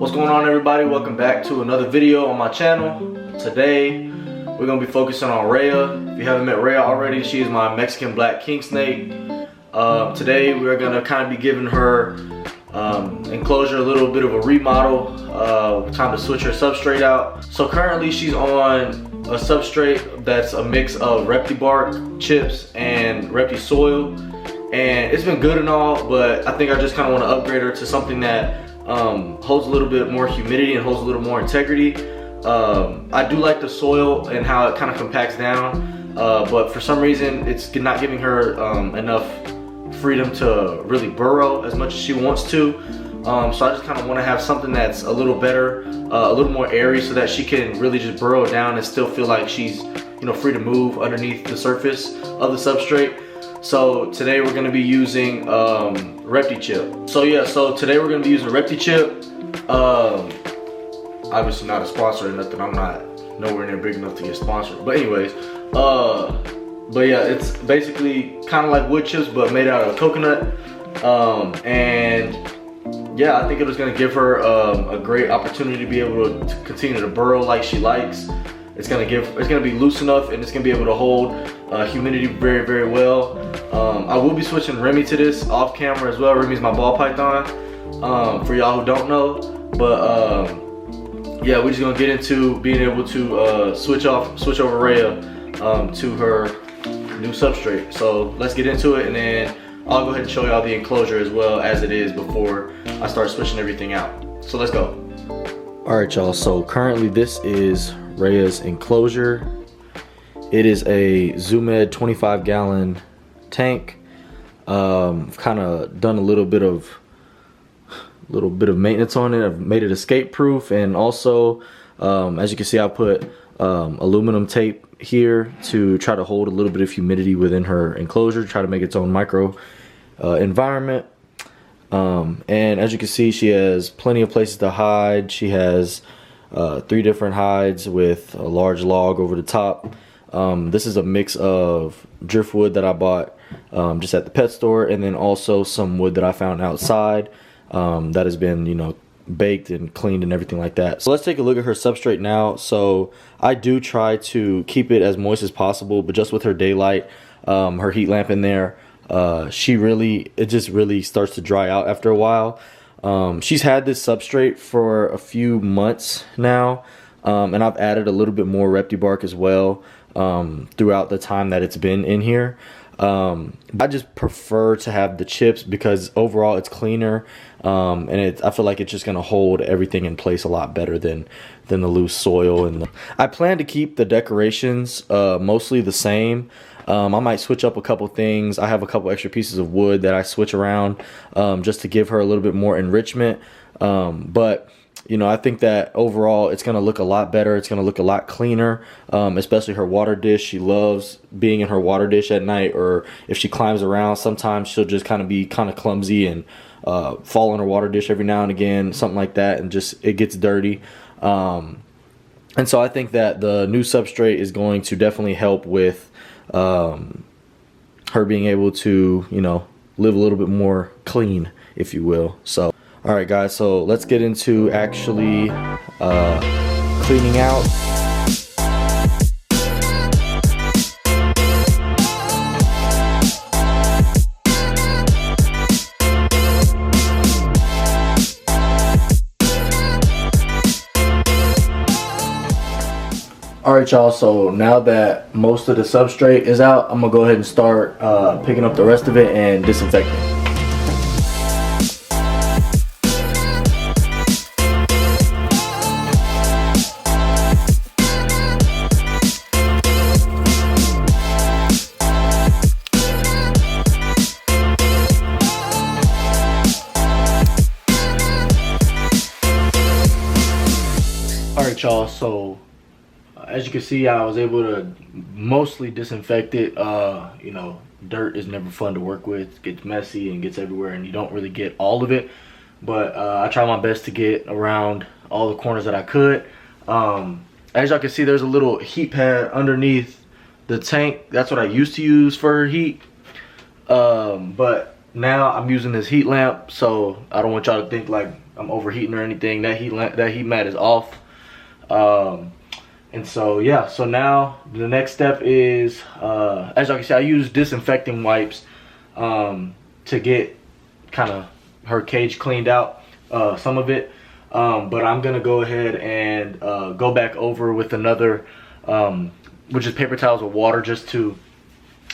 What's going on, everybody? Welcome back to another video on my channel. Today we're going to be focusing on Reya. If you haven't met Reya already, she is my Mexican black king snake. Today we're going to kind of be giving her enclosure a little bit of a remodel. Time to switch her substrate out. So currently she's on a substrate that's a mix of Repti bark, chips, and Repti soil. And it's been good and all, but I think I just kind of want to upgrade her to something that holds a little bit more humidity and holds a little more integrity. I do like the soil and how it kind of compacts down, but for some reason it's not giving her enough freedom to really burrow as much as she wants to. So I just kind of want to have something that's a little better, a little more airy, so that she can really just burrow down and still feel like she's, free to move underneath the surface of the substrate. So today we're going to be using Repti chip. So today we're going to be using Repti chip. Obviously not a sponsor or nothing. I'm not nowhere near big enough to get sponsored. But anyways, but yeah, it's basically kind of like wood chips but made out of coconut. And yeah, I think it was going to give her a great opportunity to be able to continue to burrow like she likes. It's gonna be loose enough, and it's gonna be able to hold humidity very, very well. I will be switching Remy to this off camera as well. Remy's my ball python, for y'all who don't know. But yeah, we're just gonna get into being able to switch over Reya to her new substrate. So let's get into it, and then I'll go ahead and show y'all the enclosure as well as it is before I start switching everything out. So let's go. All right, y'all. So currently this is Reya's enclosure. It is a Zoomed 25-gallon tank. I've kind of done a little bit of maintenance on it. I've made it escape proof, and also as you can see, I put aluminum tape here to try to hold a little bit of humidity within her enclosure, try to make its own micro environment. And as you can see, she has plenty of places to hide. She has 3 different hides with a large log over the top. This is a mix of driftwood that I bought just at the pet store, and then also some wood that I found outside that has been, baked and cleaned and everything like that. So let's take a look at her substrate now. So I do try to keep it as moist as possible, but just with her daylight, her heat lamp in there, it just really starts to dry out after a while. She's had this substrate for a few months now, and I've added a little bit more Repti bark as well throughout the time that it's been in here. I just prefer to have the chips because overall it's cleaner, and I feel like it's just going to hold everything in place a lot better than the loose soil. I plan to keep the decorations mostly the same. I might switch up a couple things. I have a couple extra pieces of wood that I switch around just to give her a little bit more enrichment. But I think that overall it's going to look a lot better. It's going to look a lot cleaner, especially her water dish. She loves being in her water dish at night, or if she climbs around, sometimes she'll just be kind of clumsy and fall in her water dish every now and again, something like that, and it gets dirty. And so I think that the new substrate is going to definitely help with her being able to live a little bit more clean, if you will. So alright guys, so let's get into actually cleaning out. Alright y'all, so now that most of the substrate is out, I'm going to go ahead and start picking up the rest of it and disinfecting. Alright y'all, so as you can see, I was able to mostly disinfect it. Dirt is never fun to work with. It gets messy and gets everywhere, and you don't really get all of it. But I try my best to get around all the corners that I could. As y'all can see, there's a little heat pad underneath the tank. That's what I used to use for heat. But now I'm using this heat lamp, so I don't want y'all to think like I'm overheating or anything. That heat mat is off. And so yeah, so now the next step is, as y'all can see, I use disinfecting wipes to get kind of her cage cleaned out, some of it. But I'm gonna go ahead and go back over with another, which is paper towels with water, just to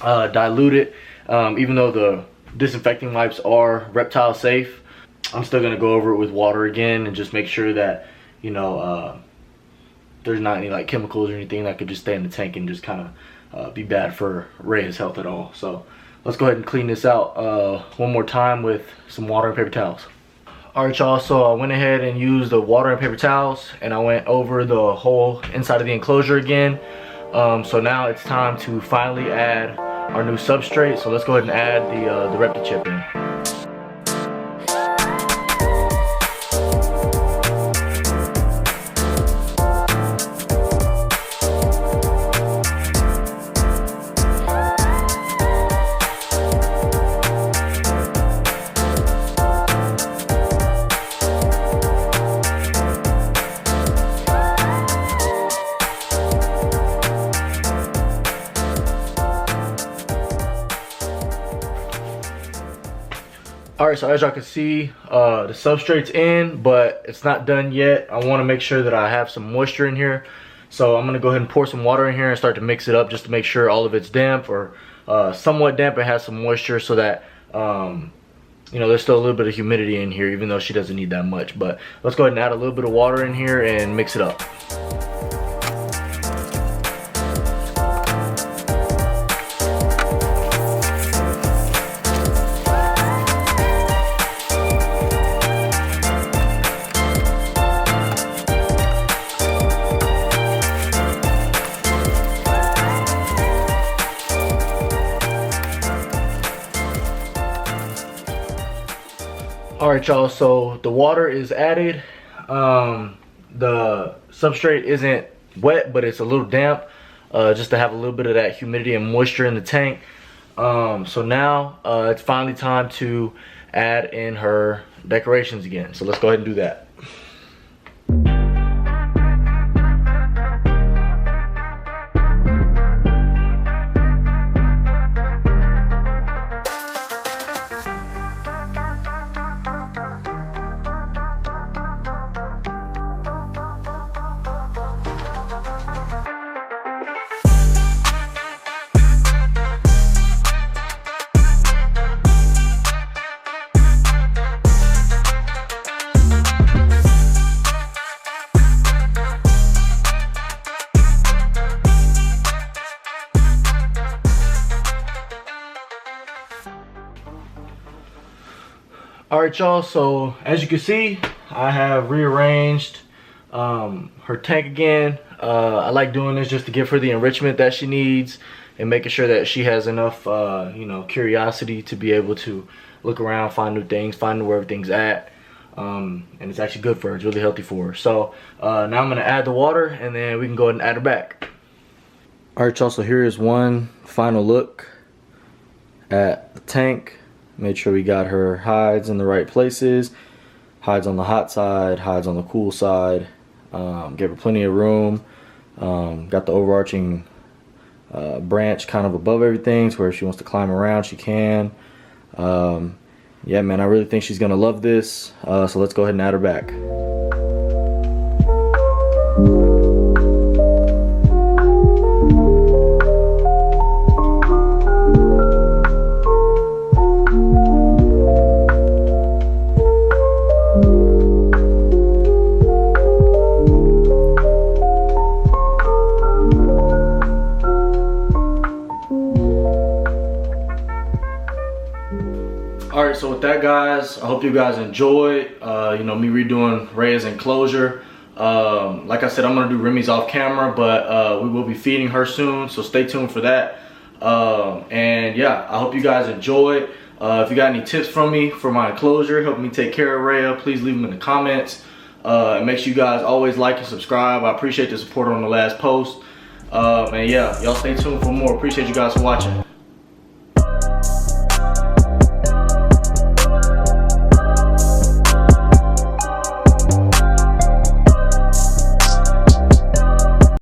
dilute it. Even though the disinfecting wipes are reptile safe, I'm still gonna go over it with water again and just make sure that, you know, there's not any like chemicals or anything that could just stay in the tank and just kind of be bad for Reya's health at all. So let's go ahead and clean this out one more time with some water and paper towels. Alright y'all, so I went ahead and used the water and paper towels, and I went over the whole inside of the enclosure again. So now it's time to finally add our new substrate. So let's go ahead and add the Repti chip in. Alright, so as y'all can see, the substrate's in, but it's not done yet. I want to make sure that I have some moisture in here. So I'm going to go ahead and pour some water in here and start to mix it up just to make sure all of it's damp, or somewhat damp, and has some moisture, so that, you know, there's still a little bit of humidity in here, even though she doesn't need that much. But let's go ahead and add a little bit of water in here and mix it up. Alright y'all, so the water is added. The substrate isn't wet, but it's a little damp, just to have a little bit of that humidity and moisture in the tank. So now it's finally time to add in her decorations again. So let's go ahead and do that. Alright y'all, so as you can see, I have rearranged her tank again. I like doing this just to give her the enrichment that she needs, and making sure that she has enough you know, curiosity to be able to look around, find new things, find where everything's at. And it's actually good for her, it's really healthy for her. So now I'm going to add the water, and then we can go ahead and add her back. Alright y'all, so here is one final look at the tank. Made sure we got her hides in the right places. Hides on the hot side, hides on the cool side. Gave her plenty of room. Got the overarching branch kind of above everything, so where if she wants to climb around, she can. Yeah, man, I really think she's gonna love this. So let's go ahead and add her back. Alright, so with that, guys, I hope you guys enjoyed you know, me redoing Reya's enclosure. Like I said, I'm gonna do Remy's off camera, but we will be feeding her soon, so stay tuned for that. And yeah, I hope you guys enjoyed. If you got any tips from me for my enclosure, help me take care of Reya, please leave them in the comments. And make sure you guys always like and subscribe. I appreciate the support on the last post. And yeah, y'all stay tuned for more. Appreciate you guys for watching.